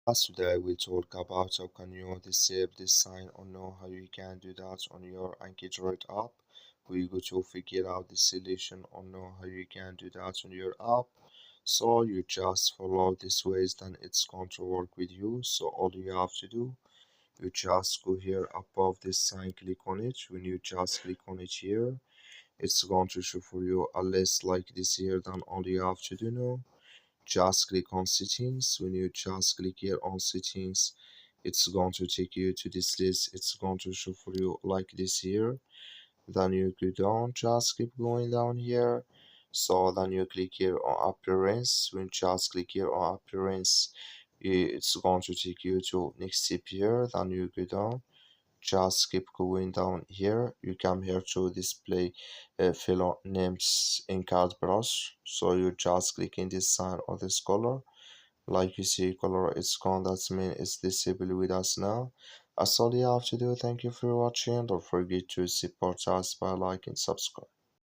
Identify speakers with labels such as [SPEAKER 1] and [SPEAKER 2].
[SPEAKER 1] Today we'll talk about how can you disable this sign or know how you can do that on your AnkiDroid app. We go to figure out the solution or know how you can do that on your app. So you just follow this ways, then it's going to work with you. So all you have to do, you just go here above this sign, click on it. When you just click on it here, it's going to show for you a list like this here. Then all you have to do now, just click on settings. When you just click here on settings, it's going to take you to this list. It's going to show for you like this here. Then you go down, just keep going down here. So then you click here on appearance. When you just click here on appearance, it's going to take you to next step here. Then you go down, just keep going down here. You come here to display Filenames in card brush. So you just click in this sign or this color. Like you see, color is gone. That means it's disabled with us now. That's all you have to do. Thank you for watching. Don't forget to support us by liking, subscribe.